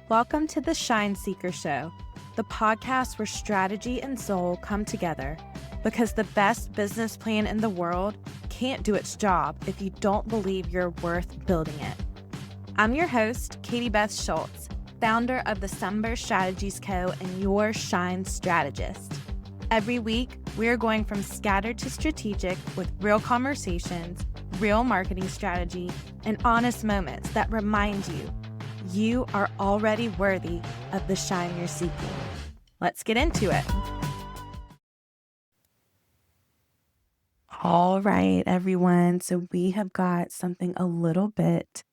Welcome to the Shine Seeker Show, the podcast where strategy and soul come together, because the best business plan in the world can't do its job if you don't believe you're worth building it. I'm your host, Katie-Beth Schultz, founder of the Sunburst Strategies Co and your Shine strategist. Every week, we're going from scattered to strategic with real conversations, real marketing strategy, and honest moments that remind you are already worthy of the shine you're seeking. Let's get into it. All right, everyone. So we have got something a little bit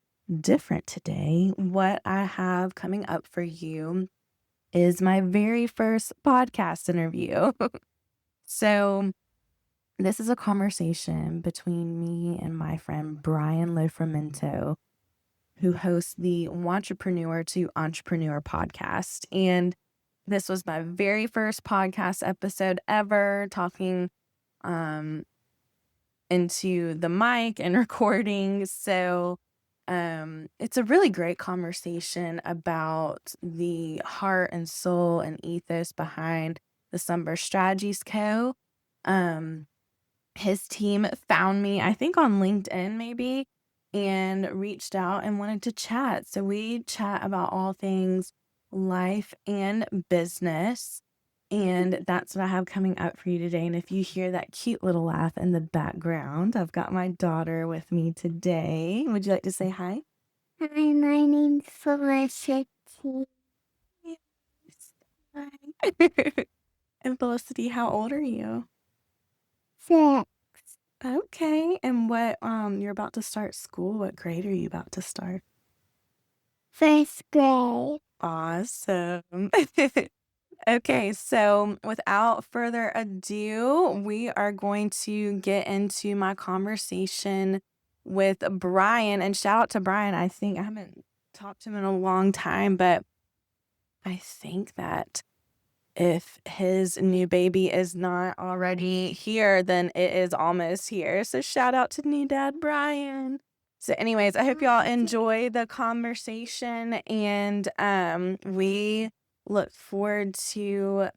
different today. What I have coming up for you is my very first podcast interview. So this is a conversation between me and my friend Brian Lofrumento, who hosts the Wantrepreneur to Entrepreneur podcast. And this was my very first podcast episode ever, talking into the mic and recording. So it's a really great conversation about the heart and soul and ethos behind the Sunburst Strategies Co. His team found me, I think on LinkedIn maybe, and reached out and wanted to chat. So we chat about all things life and business. And that's what I have coming up for you today. And if you hear that cute little laugh in the background, I've got my daughter with me today. Would you like to say hi? Hi, my name's Felicity. Yes. Hi. And Felicity, how old are you? 6. Okay. And what you're about to start school. What grade are you about to start? 1st grade. Awesome. Okay, so without further ado, we are going to get into my conversation with Brian. And shout out to Brian. I think I haven't talked to him in a long time, but I think that if his new baby is not already here, then it is almost here. So shout out to new dad, Brian. So anyways, I hope y'all enjoy the conversation, and we look forward to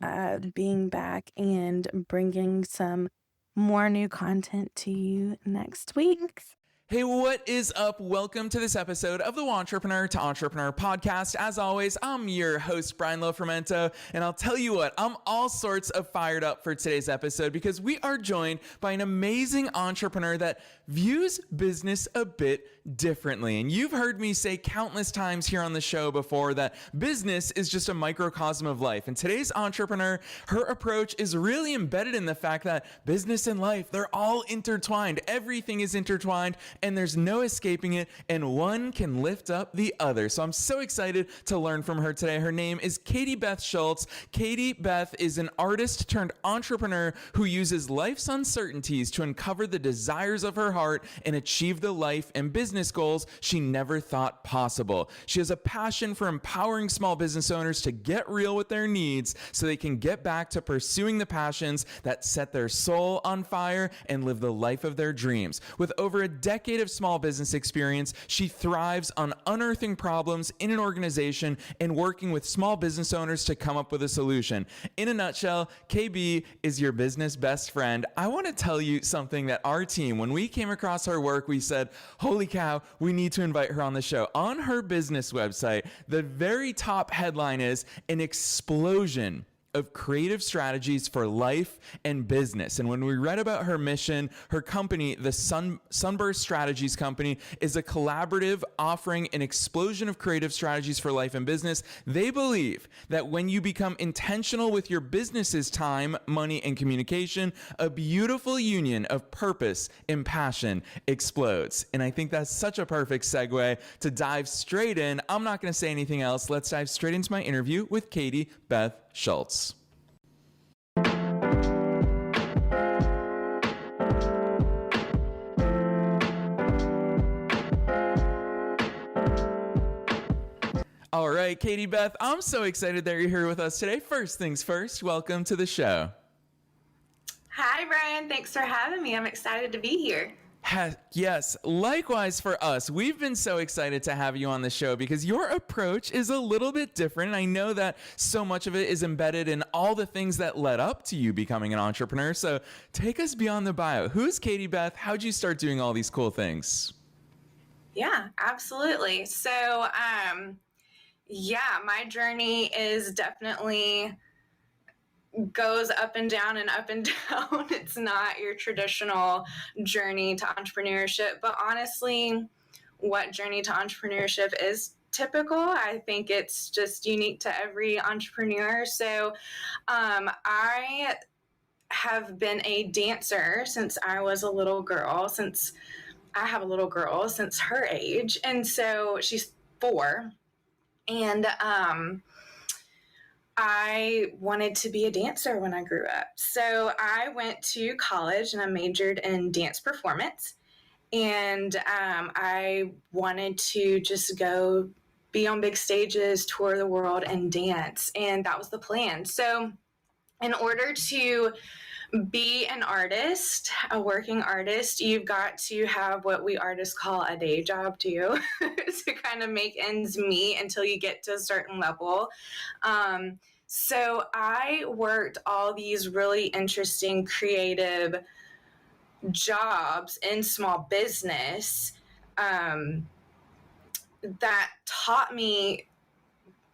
being back and bringing some more new content to you next week. Hey, what is up? Welcome to this episode of the Wantrepreneur to Entrepreneur podcast. As always, I'm your host, Brian Lofrumento, and I'll tell you what, I'm all sorts of fired up for today's episode because we are joined by an amazing entrepreneur that views business a bit differently. And you've heard me say countless times here on the show before that business is just a microcosm of life. And today's entrepreneur, her approach is really embedded in the fact that business and life, they're all intertwined. Everything is intertwined, and there's no escaping it, and one can lift up the other. So I'm so excited to learn from her today. Her name is Katie-Beth Schultz. Katie-Beth is an artist turned entrepreneur who uses life's uncertainties to uncover the desires of her heart and achieve the life and business goals she never thought possible. She has a passion for empowering small business owners to get real with their needs so they can get back to pursuing the passions that set their soul on fire and live the life of their dreams. With over a decade of small business experience, she thrives on unearthing problems in an organization and working with small business owners to come up with a solution. In a nutshell, KB is your business best friend. I want to tell you something that our team, when we came across her work, we said, holy cow, we need to invite her on the show. On her business website, the very top headline is an explosion of creative strategies for life and business. And when we read about her mission, her company, the Sunburst Strategies Company, is a collaborative offering an explosion of creative strategies for life and business. They believe that when you become intentional with your business's time, money, and communication, a beautiful union of purpose and passion explodes. And I think that's such a perfect segue to dive straight in. I'm not going to say anything else. Let's dive straight into my interview with Katie-Beth Schultz. All right, Katie-Beth, I'm so excited that you're here with us today. First things first, welcome to the show. Hi, Brian. Thanks for having me. I'm excited to be here. Heck yes. Likewise for us. We've been so excited to have you on the show because your approach is a little bit different. And I know that so much of it is embedded in all the things that led up to you becoming an entrepreneur. So take us beyond the bio. Who's Katie-Beth? How'd you start doing all these cool things? Yeah, absolutely. So, my journey is definitely goes up and down and up and down. It's not your traditional journey to entrepreneurship, but honestly, what journey to entrepreneurship is typical. I think it's just unique to every entrepreneur. So, I have been a dancer since I was a little girl, since I have a little girl since her age. And so she's 4. And I wanted to be a dancer when I grew up. So I went to college and I majored in dance performance. And I wanted to just go be on big stages, tour the world, and dance. And that was the plan. So in order to be an artist, a working artist, you've got to have what we artists call a day job too, to kind of make ends meet until you get to a certain level. So I worked all these really interesting, creative jobs in small business that taught me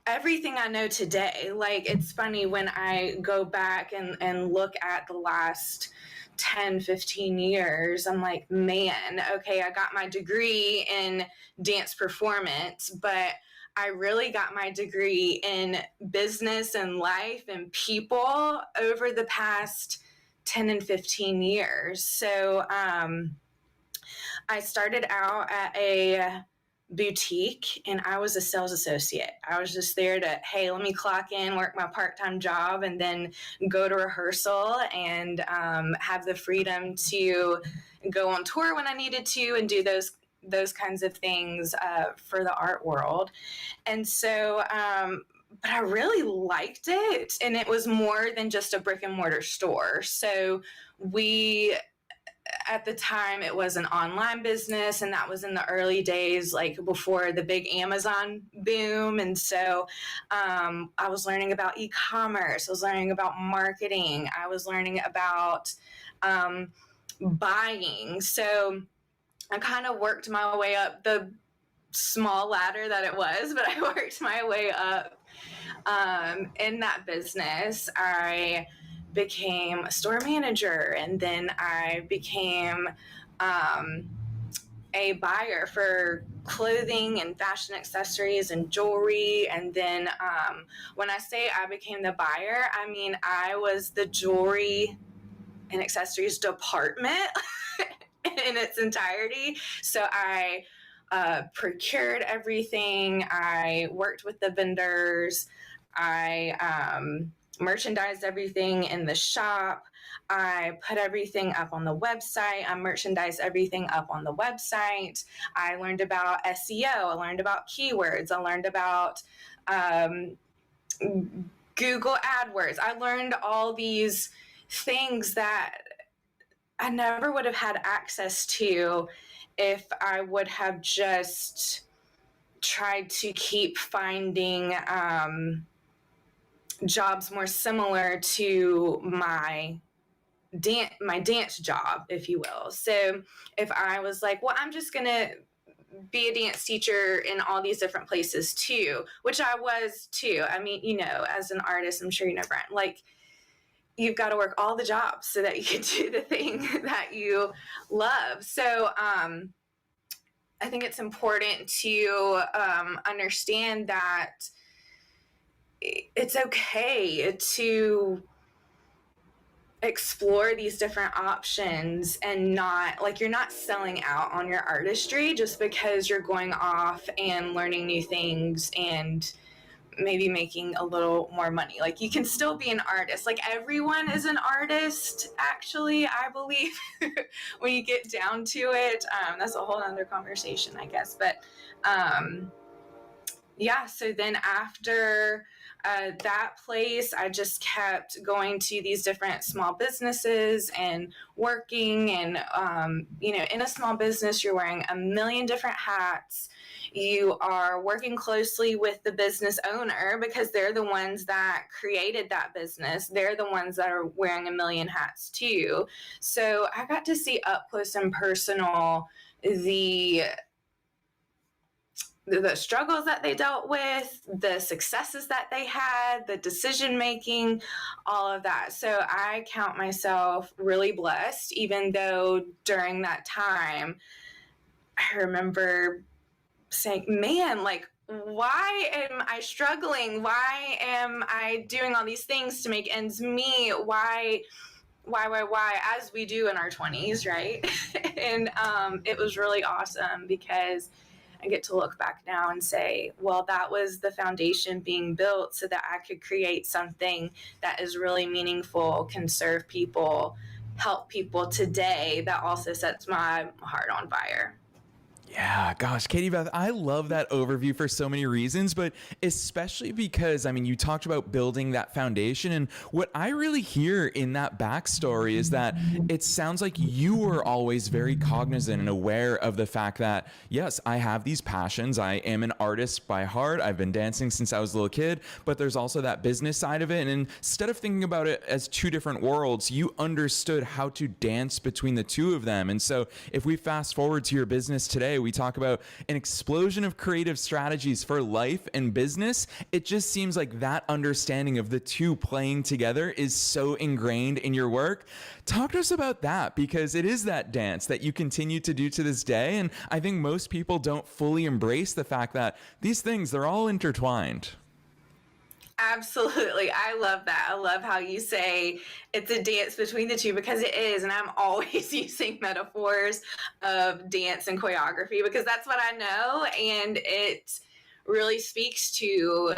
everything I know today. Like, it's funny when I go back and look at the last 10, 15 years, I'm like, man, okay, I got my degree in dance performance, but I really got my degree in business and life and people over the past 10 and 15 years. So I started out at a boutique and I was a sales associate. I was just there to, hey, let me clock in, work my part-time job, and then go to rehearsal and have the freedom to go on tour when I needed to and do those kinds of things for the art world. And so, but I really liked it. And it was more than just a brick and mortar store. So at the time, it was an online business, and that was in the early days, like before the big Amazon boom. And so I was learning about e-commerce. I was learning about marketing. I was learning about buying. So I kind of worked my way up the small ladder that it was, but I worked my way up in that business. I became a store manager, and then I became a buyer for clothing and fashion accessories and jewelry. And then when I say I became the buyer, I mean I was the jewelry and accessories department in its entirety. So I procured everything. I worked with the vendors. I merchandised everything in the shop. I put everything up on the website. I merchandised everything up on the website. I learned about SEO. I learned about keywords. I learned about Google AdWords. I learned all these things that I never would have had access to if I would have just tried to keep finding jobs more similar to my dance job, if you will. So if I was like, well, I'm just going to be a dance teacher in all these different places too, which I was too. I mean, as an artist, I'm sure you know, Brian, like, you've got to work all the jobs so that you can do the thing that you love. So I think it's important to understand that it's okay to explore these different options and not, like, you're not selling out on your artistry just because you're going off and learning new things and maybe making a little more money. Like, you can still be an artist. Like, everyone is an artist, actually, I believe, when you get down to it. That's a whole other conversation, I guess. But so then after that place, I just kept going to these different small businesses and working. And, in a small business, you're wearing a million different hats. You are working closely with the business owner because they're the ones that created that business. They're the ones that are wearing a million hats too. So I got to see up close and personal the struggles that they dealt with, the successes that they had, the decision making, all of that. So I count myself really blessed, even though during that time, I remember saying, man, like, why am I struggling? Why am I doing all these things to make ends meet? Why, as we do in our 20s, right? And it was really awesome because I get to look back now and say, well, that was the foundation being built so that I could create something that is really meaningful, can serve people, help people today, that also sets my heart on fire. Yeah, gosh, Katie-Beth, I love that overview for so many reasons, but especially because, you talked about building that foundation. And what I really hear in that backstory is that it sounds like you were always very cognizant and aware of the fact that, yes, I have these passions. I am an artist by heart. I've been dancing since I was a little kid, but there's also that business side of it. And instead of thinking about it as two different worlds, you understood how to dance between the two of them. And so if we fast forward to your business today, we talk about an explosion of creative strategies for life and business. It just seems like that understanding of the two playing together is so ingrained in your work. Talk to us about that, because it is that dance that you continue to do to this day. And I think most people don't fully embrace the fact that these things, they're all intertwined. Absolutely. I love that. I love how you say it's a dance between the two, because it is. And I'm always using metaphors of dance and choreography because that's what I know. And it really speaks to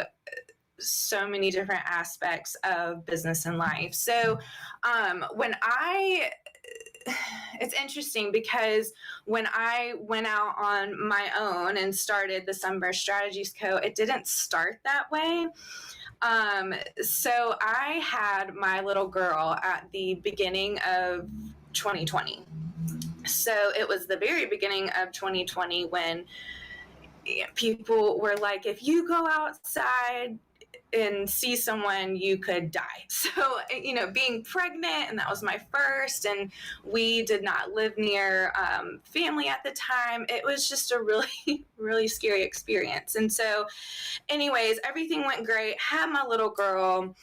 so many different aspects of business and life. So it's interesting because when I went out on my own and started the Sunburst Strategies Co, it didn't start that way. So I had my little girl at the beginning of 2020. So it was the very beginning of 2020 when people were like, if you go outside and see someone, you could die. So, being pregnant, and that was my first, and we did not live near family at the time. It was just a really, really scary experience. And so anyways, everything went great. Had my little girl.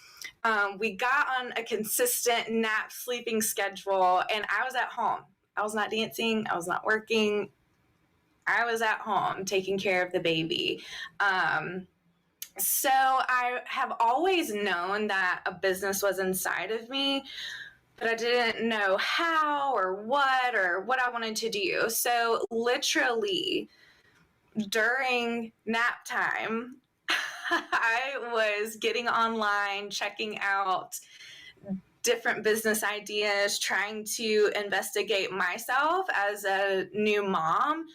We got on a consistent nap sleeping schedule, and I was at home. I was not dancing. I was not working. I was at home taking care of the baby. So I have always known that a business was inside of me, but I didn't know how or what I wanted to do. So literally during nap time, I was getting online, checking out different business ideas, trying to investigate myself as a new mom,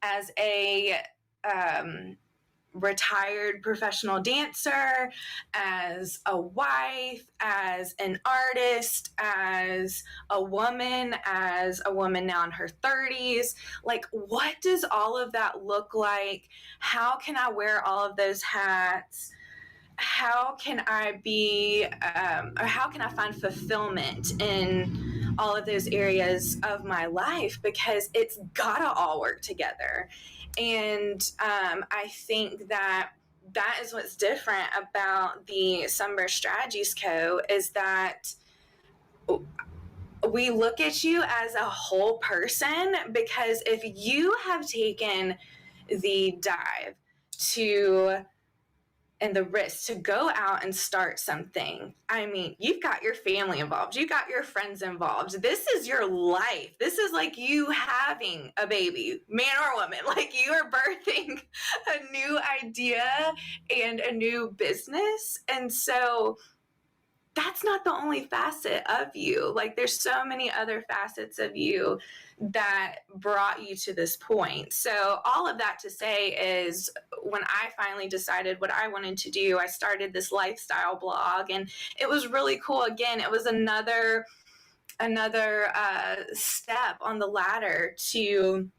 as a retired professional dancer, as a wife, as an artist, as a woman now in her 30s. Like, what does all of that look like? How can I wear all of those hats? How can I how can I find fulfillment in all of those areas of my life? Because it's gotta all work together. And I think that is what's different about the Sunburst Strategies Co. is that we look at you as a whole person, because if you have taken the dive and the risk to go out and start something. I mean, you've got your family involved. You've got your friends involved. This is your life. This is like you having a baby, man or woman. Like, you are birthing a new idea and a new business. And so that's not the only facet of you. Like, there's so many other facets of you that brought you to this point. So all of that to say is when I finally decided what I wanted to do, I started this lifestyle blog, and it was really cool. Again, it was another step on the ladder to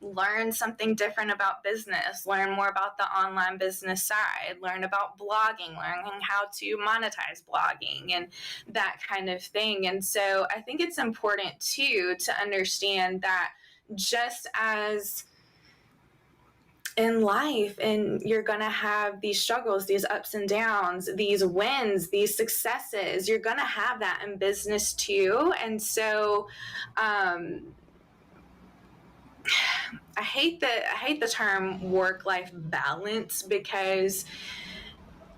learn something different about business, learn more about the online business side, learn about blogging, learning how to monetize blogging and that kind of thing. And so I think it's important too to understand that just as in life, and you're going to have these struggles, these ups and downs, these wins, these successes, you're going to have that in business too. And so I hate the term work-life balance, because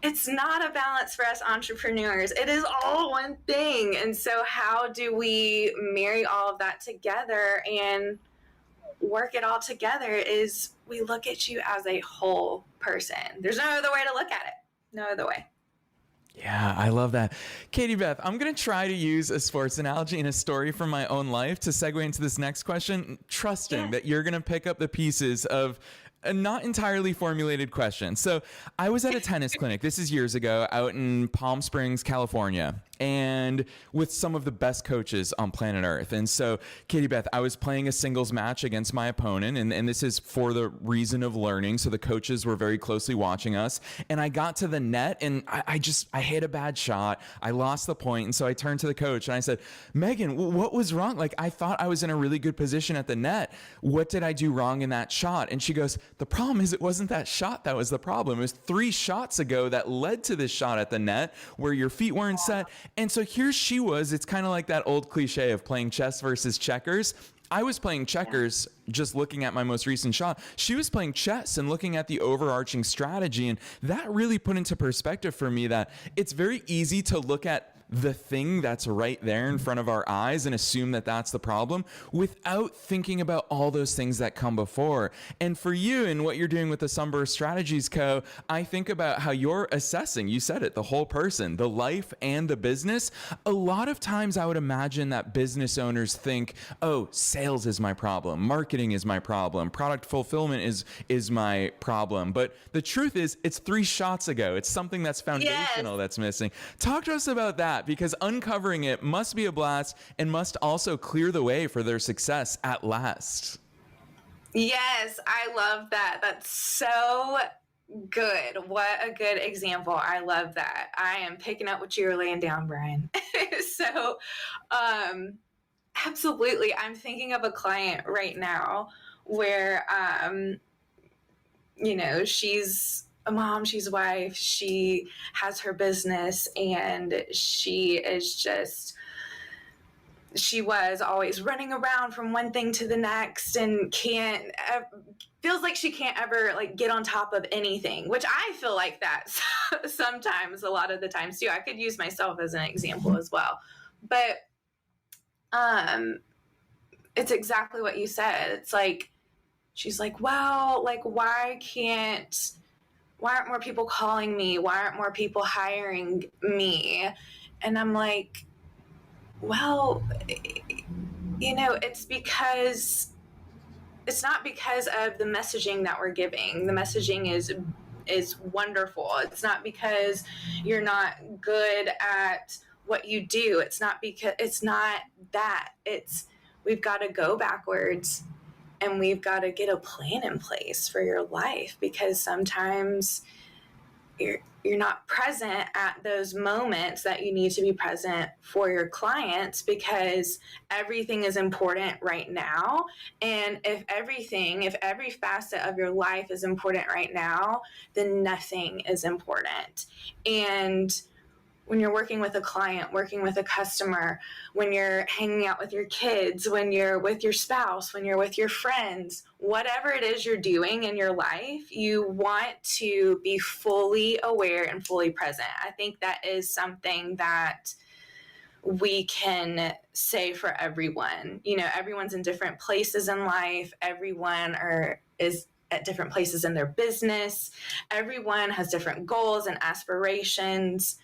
it's not a balance for us entrepreneurs. It is all one thing. And so how do we marry all of that together and work it all together is we look at you as a whole person. There's no other way to look at it. No other way. Yeah, I love that. Katie-Beth, I'm going to try to use a sports analogy and a story from my own life to segue into this next question, trusting that you're going to pick up the pieces of a not entirely formulated question. So I was at a tennis clinic, this is years ago, out in Palm Springs, California, and with some of the best coaches on planet Earth. And so, Katie-Beth, I was playing a singles match against my opponent, and this is for the reason of learning. So the coaches were very closely watching us. And I got to the net, and I hit a bad shot. I lost the point. And so I turned to the coach and I said, Megan, what was wrong? Like, I thought I was in a really good position at the net. What did I do wrong in that shot? And she goes, the problem is it wasn't that shot that was the problem. It was 3 shots ago that led to this shot at the net where your feet weren't set. And so here she was. It's kind of like that old cliche of playing chess versus checkers. I was playing checkers, just looking at my most recent shot. She was playing chess and looking at the overarching strategy. And that really put into perspective for me that it's very easy to look at the thing that's right there in front of our eyes and assume that that's the problem without thinking about all those things that come before. And for you and what you're doing with the Sunburst Strategies Co, I think about how you're assessing, you said it, the whole person, the life and the business. A lot of times I would imagine that business owners think, oh, sales is my problem, marketing is my problem, product fulfillment is my problem. But the truth is it's 3 shots ago. It's something that's foundational that's missing. Talk to us about that, because uncovering it must be a blast and must also clear the way for their success at last. Yes, I love that. That's so good. What a good example. I love that. I am picking up what you're laying down, Brian. So, absolutely. I'm thinking of a client right now where, she's a mom, she's a wife, she has her business, and she was always running around from one thing to the next and feels like she can't ever get on top of anything, which I feel like that sometimes, a lot of the times too. I could use myself as an example as well. But it's exactly what you said. It's like, she's like, well, why aren't more people calling me? Why aren't more people hiring me? And I'm like, well, it's not because of the messaging that we're giving. The messaging is wonderful. It's not because you're not good at what you do. It's not that. We've got to go backwards. And we've got to get a plan in place for your life, because sometimes you're not present at those moments that you need to be present for your clients, because everything is important right now. And if every facet of your life is important right now, then nothing is important. And when you're working with a client, working with a customer, when you're hanging out with your kids, when you're with your spouse, when you're with your friends, whatever it is you're doing in your life, you want to be fully aware and fully present. I think that is something that we can say for everyone. Everyone's in different places in life. Everyone is at different places in their business. Everyone has different goals and aspirations.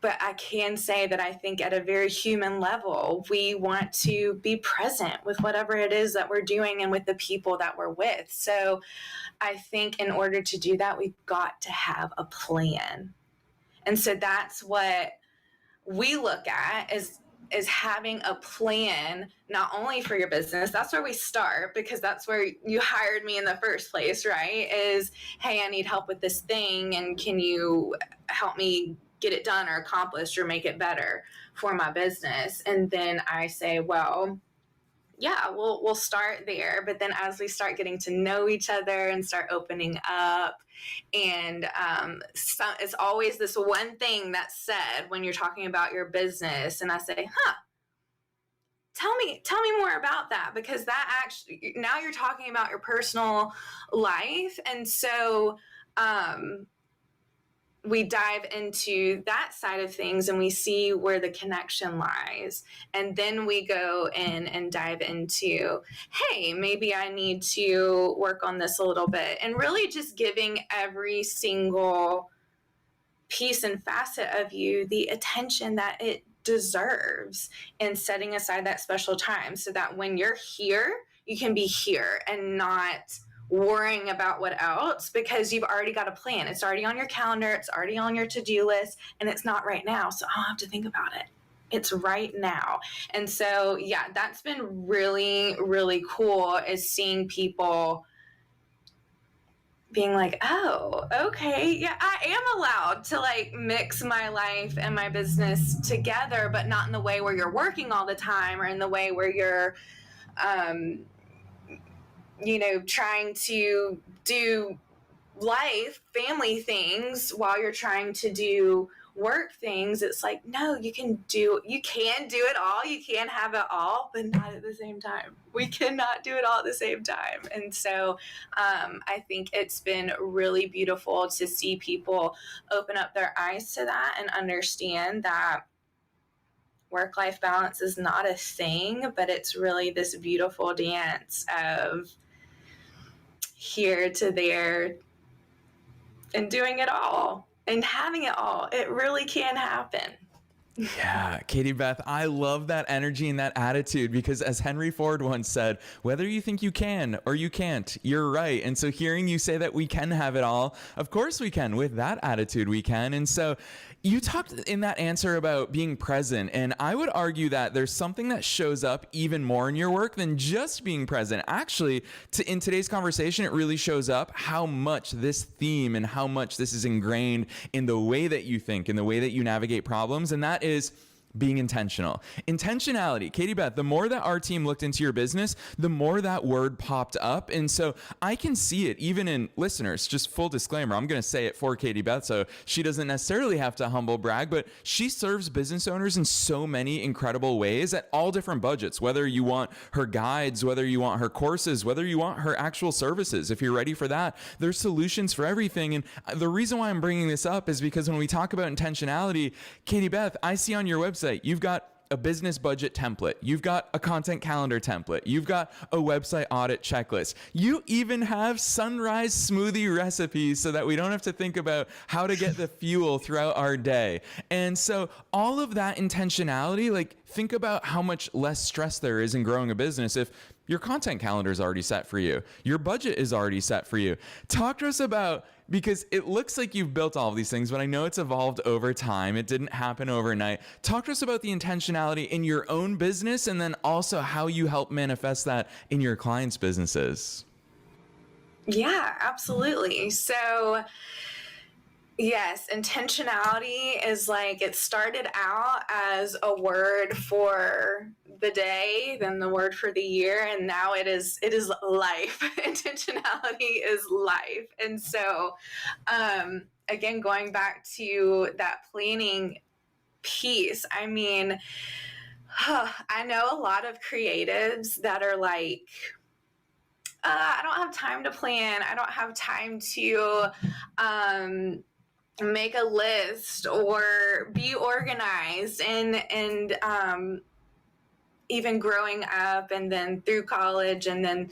but I can say that I think at a very human level, we want to be present with whatever it is that we're doing and with the people that we're with. So I think in order to do that, we've got to have a plan. And so that's what we look at is having a plan, not only for your business. That's where we start, because that's where you hired me in the first place, right? Is, hey, I need help with this thing, and can you help me get it done or accomplished or make it better for my business? And then I say, well, yeah, we'll start there. But then as we start getting to know each other and start opening up, and it's always this one thing that's said when you're talking about your business, and I say, tell me more about that, because that actually, now you're talking about your personal life. And so we dive into that side of things and we see where the connection lies. And then we go in and dive into, hey, maybe I need to work on this a little bit. And really just giving every single piece and facet of you the attention that it deserves, and setting aside that special time so that when you're here, you can be here and not worrying about what else, because you've already got a plan. It's already on your calendar. It's already on your to-do list, and it's not right now. So I don't have to think about it. It's right now. And so, yeah, that's been really, really cool, is seeing people being like, oh, okay, yeah, I am allowed to like mix my life and my business together, but not in the way where you're working all the time, or in the way where you're, trying to do life, family things while you're trying to do work things. It's like, no, you can do it all. You can have it all, but not at the same time. We cannot do it all at the same time. And so I think it's been really beautiful to see people open up their eyes to that and understand that work-life balance is not a thing, but it's really this beautiful dance of here to there and doing it all and having it all. It really can happen. Yeah, Katie-Beth, I love that energy and that attitude, because as Henry Ford once said, whether you think you can or you can't, you're right. And so hearing you say that we can have it all, of course we can. With that attitude, we can. And so you talked in that answer about being present, and I would argue that there's something that shows up even more in your work than just being present. Actually, in today's conversation, it really shows up how much this theme and how much this is ingrained in the way that you think, in the way that you navigate problems, and that is being intentional. Intentionality. Katie-Beth, the more that our team looked into your business, the more that word popped up. And so I can see it even in listeners. Just full disclaimer, I'm going to say it for Katie-Beth, so she doesn't necessarily have to humble brag, but she serves business owners in so many incredible ways at all different budgets, whether you want her guides, whether you want her courses, whether you want her actual services. If you're ready for that, there's solutions for everything. And the reason why I'm bringing this up is because when we talk about intentionality, Katie-Beth, I see on your website, you've got a business budget template. You've got a content calendar template. You've got a website audit checklist. You even have sunrise smoothie recipes so that we don't have to think about how to get the fuel throughout our day. And so all of that intentionality, like think about how much less stress there is in growing a business if your content calendar is already set for you. Your budget is already set for you. Talk to us about, because it looks like you've built all of these things, but I know it's evolved over time. It didn't happen overnight. Talk to us about the intentionality in your own business, and then also how you help manifest that in your clients' businesses. Yeah, absolutely. So yes, intentionality is like, it started out as a word for the day, then the word for the year, and now it is life. Intentionality is life. And so again, going back to that planning piece, I mean, I know a lot of creatives that are like, I don't have time to plan. I don't have time to make a list or be organized. And even growing up, and then through college, and then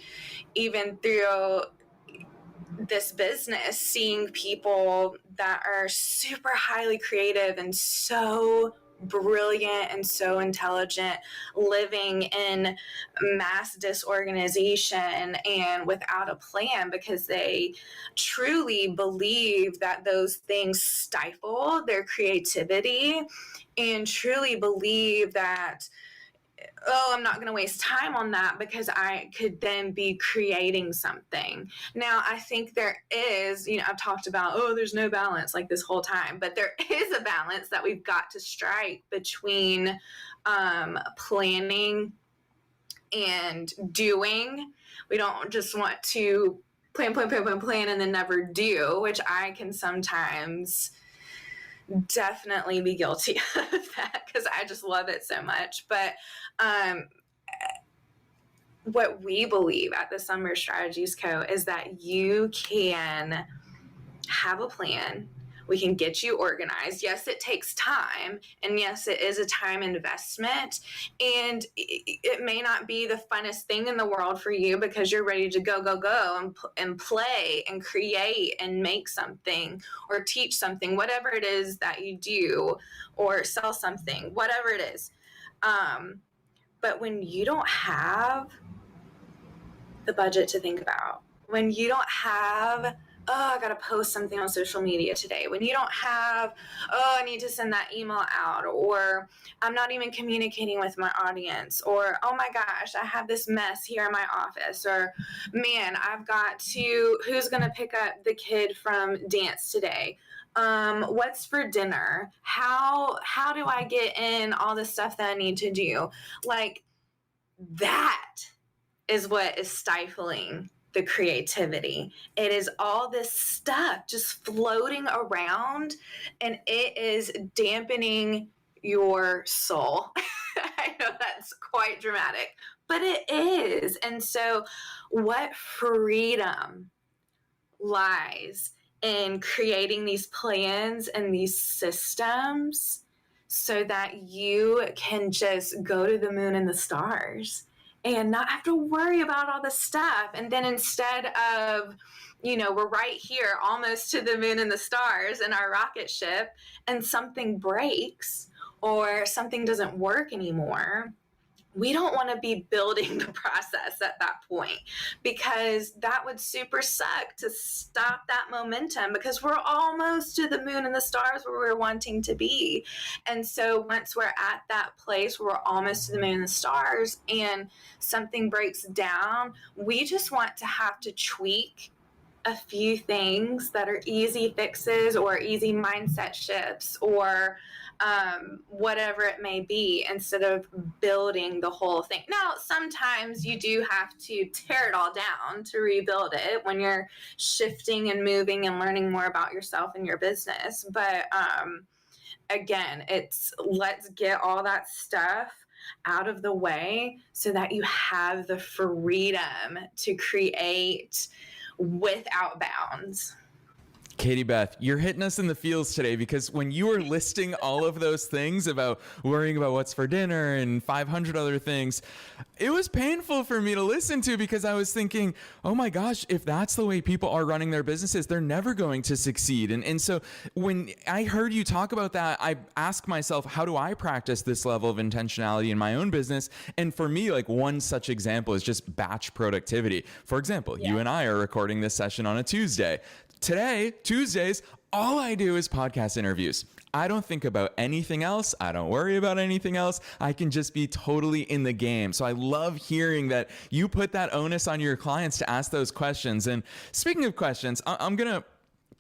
even through this business, seeing people that are super highly creative and so brilliant and so intelligent living in mass disorganization and without a plan, because they truly believe that those things stifle their creativity, and truly believe that, oh, I'm not going to waste time on that because I could then be creating something. Now, I think there is, I've talked about, oh, there's no balance like this whole time, but there is a balance that we've got to strike between planning and doing. We don't just want to plan, and then never do, which I can sometimes definitely be guilty of that because I just love it so much. But what we believe at the Sunburst Strategies Co. is that you can have a plan. We can get you organized. Yes, it takes time. And yes, it is a time investment. And it may not be the funnest thing in the world for you because you're ready to go and play and create and make something or teach something, whatever it is that you do, or sell something, whatever it is. But when you don't have the budget to think about, when you don't have, oh, I got to post something on social media today, when you don't have, oh, I need to send that email out, or I'm not even communicating with my audience, or, oh my gosh, I have this mess here in my office, or man, I've got to, who's going to pick up the kid from dance today? What's for dinner? How do I get in all the stuff that I need to do? Like, that is what is stifling the creativity. It is all this stuff just floating around, and it is dampening your soul. I know that's quite dramatic, but it is. And so what freedom lies in creating these plans and these systems so that you can just go to the moon and the stars and not have to worry about all this stuff. And then instead of, we're right here almost to the moon and the stars in our rocket ship, and something breaks or something doesn't work anymore, we don't want to be building the process at that point, because that would super suck to stop that momentum, because we're almost to the moon and the stars where we're wanting to be. And so once we're at that place where we're almost to the moon and the stars and something breaks down, we just want to have to tweak a few things that are easy fixes or easy mindset shifts or whatever it may be, instead of building the whole thing. Now, sometimes you do have to tear it all down to rebuild it when you're shifting and moving and learning more about yourself and your business. But again, it's let's get all that stuff out of the way so that you have the freedom to create without bounds. Katie-Beth, you're hitting us in the feels today, because when you were listing all of those things about worrying about what's for dinner and 500 other things, it was painful for me to listen to, because I was thinking, oh my gosh, if that's the way people are running their businesses, they're never going to succeed. And so when I heard you talk about that, I asked myself, how do I practice this level of intentionality in my own business? And for me, like, one such example is just batch productivity. For example, you and I are recording this session on a Tuesday. Today, Tuesdays, all I do is podcast interviews. I don't think about anything else. I don't worry about anything else. I can just be totally in the game. So I love hearing that you put that onus on your clients to ask those questions. And speaking of questions, I'm going to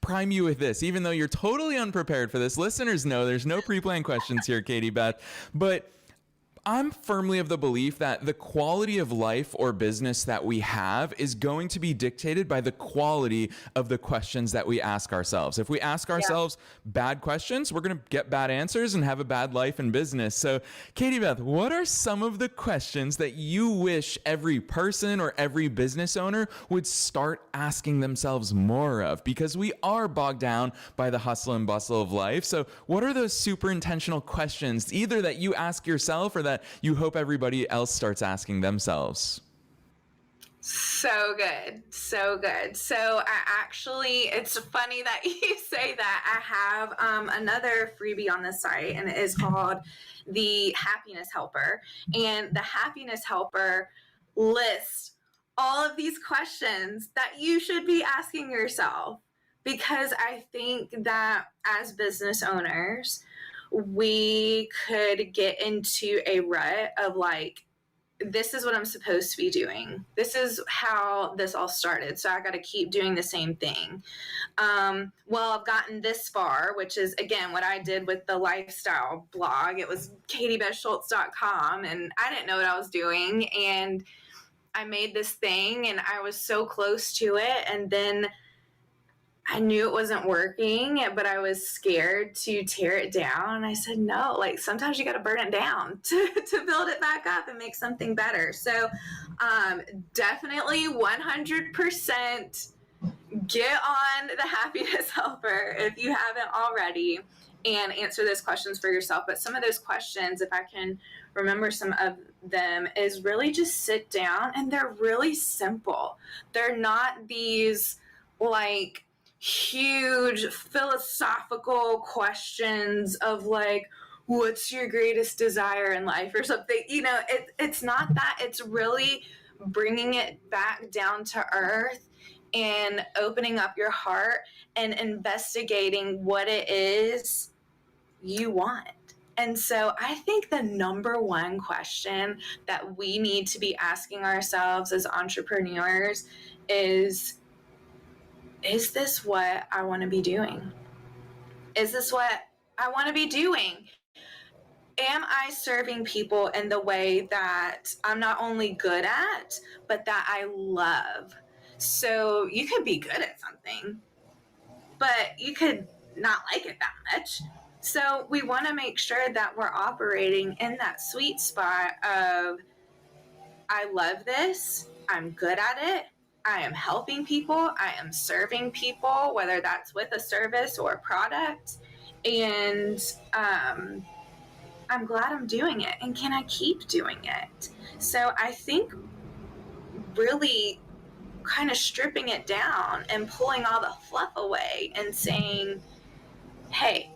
prime you with this, even though you're totally unprepared for this. Listeners know there's no pre-planned questions here, Katie-Beth, but I'm firmly of the belief that the quality of life or business that we have is going to be dictated by the quality of the questions that we ask ourselves. If we ask ourselves bad questions, we're going to get bad answers and have a bad life and business. So, Katie-Beth, what are some of the questions that you wish every person or every business owner would start asking themselves more of? Because we are bogged down by the hustle and bustle of life. So what are those super intentional questions, either that you ask yourself or that you hope everybody else starts asking themselves? So good. So good. So it's funny that you say that. I have another freebie on the site, and it is called the Happiness Helper. And the Happiness Helper lists all of these questions that you should be asking yourself, because I think that as business owners, we could get into a rut of like, this is what I'm supposed to be doing. This is how this all started. So I got to keep doing the same thing. Well, I've gotten this far, which is, again, what I did with the lifestyle blog. It was Katie-Beth and I didn't know what I was doing. And I made this thing, and I was so close to it. And then I knew it wasn't working, but I was scared to tear it down. And I said, no, like sometimes you got to burn it down to build it back up and make something better. So definitely 100% get on the Happiness Helper if you haven't already, and answer those questions for yourself. But some of those questions, if I can remember some of them, is really just sit down, and they're really simple. They're not these like huge philosophical questions of like, what's your greatest desire in life or something. It's not that. It's really bringing it back down to earth and opening up your heart and investigating what it is you want. And so I think the number one question that we need to be asking ourselves as entrepreneurs is this what I want to be doing? Is this what I want to be doing? Am I serving people in the way that I'm not only good at, but that I love? So you could be good at something, but you could not like it that much. So we want to make sure that we're operating in that sweet spot of, I love this, I'm good at it, I am helping people, I am serving people, whether that's with a service or a product, and I'm glad I'm doing it, and can I keep doing it? So I think really kind of stripping it down and pulling all the fluff away and saying, hey,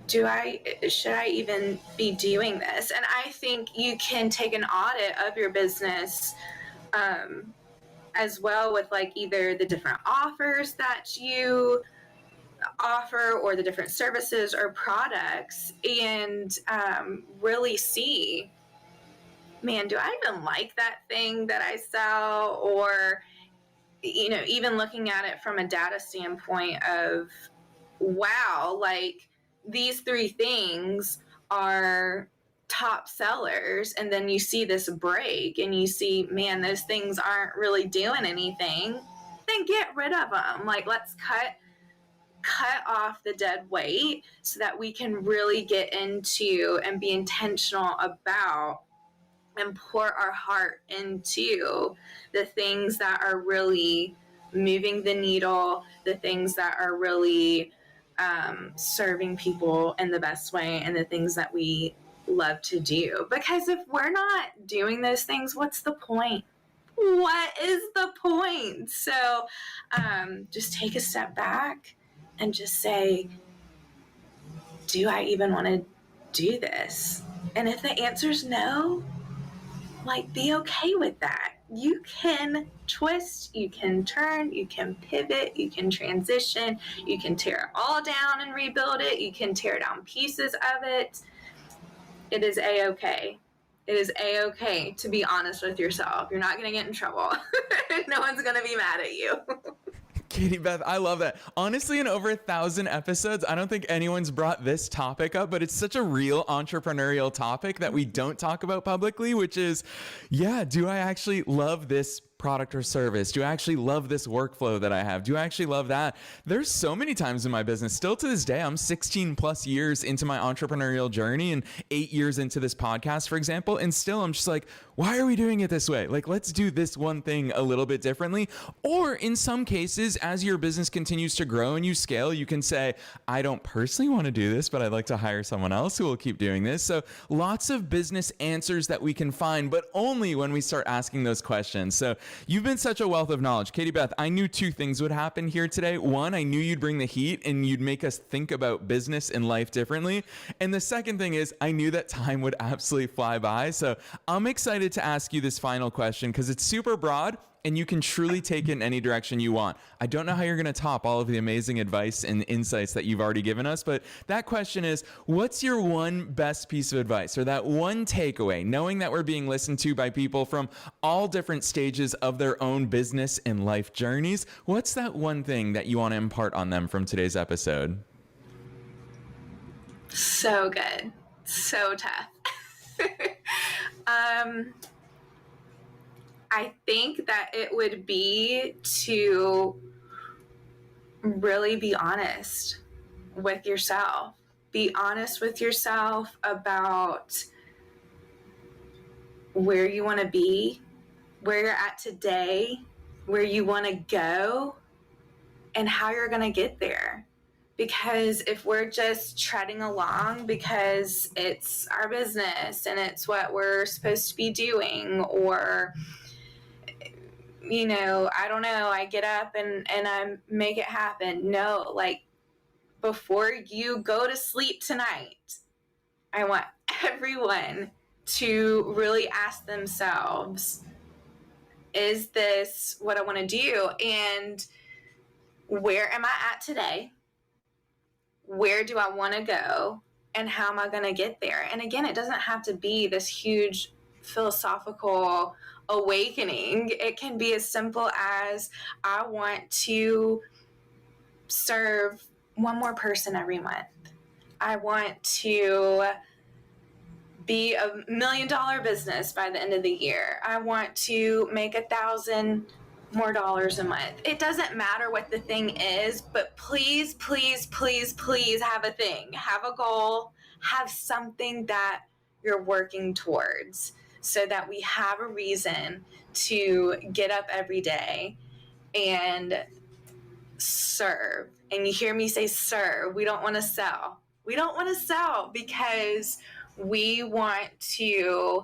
should I even be doing this? And I think you can take an audit of your business as well, with like either the different offers that you offer or the different services or products, and really see, man, do I even like that thing that I sell? Or, even looking at it from a data standpoint of, wow, like these 3 things are top sellers, and then you see this break and you see, man, those things aren't really doing anything, then get rid of them. Like, let's cut off the dead weight so that we can really get into and be intentional about and pour our heart into the things that are really moving the needle, the things that are really serving people in the best way, and the things that we love to do. Because if we're not doing those things, what's the point? What is the point? So just take a step back and just say, do I even want to do this? And if the answer is no, like, be okay with that. You can twist, you can turn, you can pivot, you can transition, you can tear it all down and rebuild it, you can tear down pieces of it. It is a-okay. It is a-okay to be honest with yourself. You're not going to get in trouble. No one's going to be mad at you. Katie-Beth, I love that. Honestly, in over 1,000 episodes, I don't think anyone's brought this topic up, but it's such a real entrepreneurial topic that we don't talk about publicly, which is, yeah, do I actually love this product or service? Do I actually love this workflow that I have? Do I actually love that? There's so many times in my business, still to this day, I'm 16 plus years into my entrepreneurial journey and 8 years into this podcast, for example. And still I'm just like, why are we doing it this way? Like, let's do this one thing a little bit differently. Or in some cases, as your business continues to grow and you scale, you can say, I don't personally want to do this, but I'd like to hire someone else who will keep doing this. So lots of business answers that we can find, but only when we start asking those questions. So you've been such a wealth of knowledge. Katie-Beth, I knew 2 things would happen here today. One, I knew you'd bring the heat and you'd make us think about business and life differently. And the second thing is I knew that time would absolutely fly by. So I'm excited to ask you this final question because it's super broad and you can truly take it in any direction you want. I don't know how you're going to top all of the amazing advice and insights that you've already given us, but that question is, what's your one best piece of advice or that one takeaway, knowing that we're being listened to by people from all different stages of their own business and life journeys? What's that one thing that you want to impart on them from today's episode? So good. So tough. I think that it would be to really be honest with yourself. Be honest with yourself about where you want to be, where you're at today, where you want to go, and how you're going to get there. Because if we're just treading along because it's our business and it's what we're supposed to be doing, or I don't know, I get up and I make it happen. No, like, before you go to sleep tonight, I want everyone to really ask themselves, is this what I want to do? And where am I at today? Where do I want to go? And how am I going to get there? And again, it doesn't have to be this huge philosophical awakening. It can be as simple as, I want to serve one more person every month. I want to be $1 million business by the end of the year. I want to make $1,000 more a month. It doesn't matter what the thing is, but please, please, please, please have a thing, have a goal, have something that you're working towards, so that we have a reason to get up every day and serve. And you hear me say serve. We don't want to sell. We don't want to sell because we want to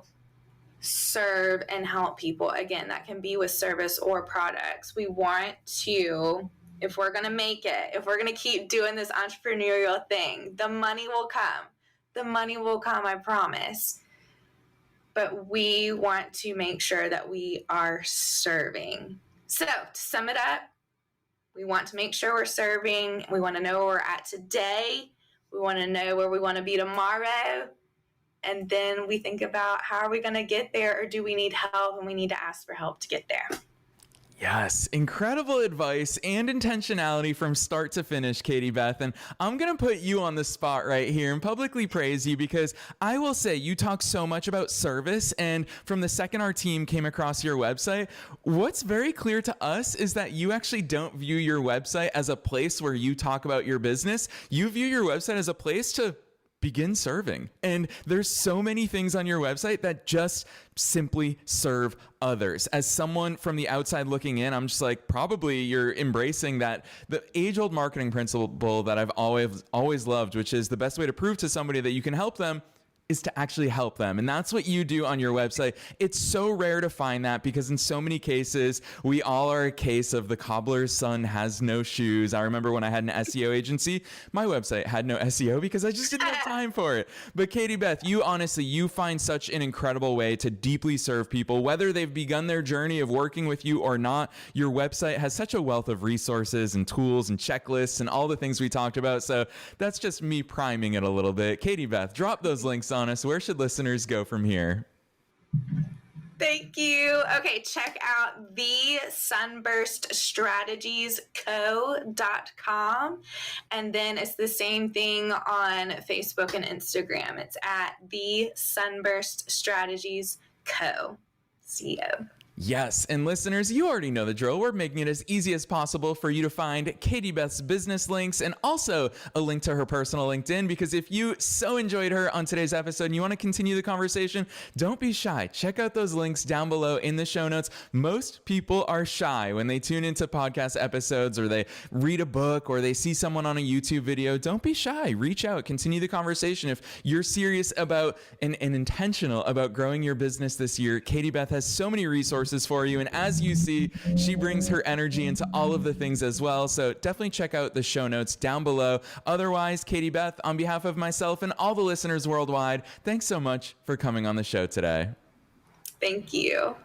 serve and help people. Again, that can be with service or products. We want to, if we're going to make it, if we're going to keep doing this entrepreneurial thing, the money will come. The money will come, I promise. But we want to make sure that we are serving. So to sum it up, we want to make sure we're serving. We want to know where we're at today. We want to know where we want to be tomorrow. And then we think about, how are we going to get there, or do we need help and we need to ask for help to get there? Yes, incredible advice and intentionality from start to finish, Katie-Beth. And I'm going to put you on the spot right here and publicly praise you, because I will say you talk so much about service. And from the second our team came across your website, what's very clear to us is that you actually don't view your website as a place where you talk about your business. You view your website as a place to begin serving. And there's so many things on your website that just simply serve others. As someone from the outside looking in, I'm just like, probably you're embracing that, the age-old marketing principle that I've always loved, which is the best way to prove to somebody that you can help them is to actually help them. And that's what you do on your website. It's so rare to find that, because in so many cases, we all are a case of the cobbler's son has no shoes. I remember when I had an SEO agency, my website had no SEO because I just didn't have time for it. But Katie-Beth, you find such an incredible way to deeply serve people, whether they've begun their journey of working with you or not. Your website has such a wealth of resources and tools and checklists and all the things we talked about. So that's just me priming it a little bit. Katie-Beth, drop those links on us. Where should listeners go from here? Thank you. Okay, check out the Sunburst Strategies Co.com. And then it's the same thing on Facebook and Instagram. It's at the Sunburst Strategies Co. Yes, and listeners, you already know the drill. We're making it as easy as possible for you to find Katie-Beth's business links and also a link to her personal LinkedIn, because if you so enjoyed her on today's episode and you want to continue the conversation, don't be shy. Check out those links down below in the show notes. Most people are shy when they tune into podcast episodes or they read a book or they see someone on a YouTube video. Don't be shy. Reach out. Continue the conversation. If you're serious about and intentional about growing your business this year, Katie-Beth has so many resources for you. And as you see, she brings her energy into all of the things as well. So definitely check out the show notes down below. Otherwise, Katie-Beth, on behalf of myself and all the listeners worldwide, thanks so much for coming on the show today. Thank you.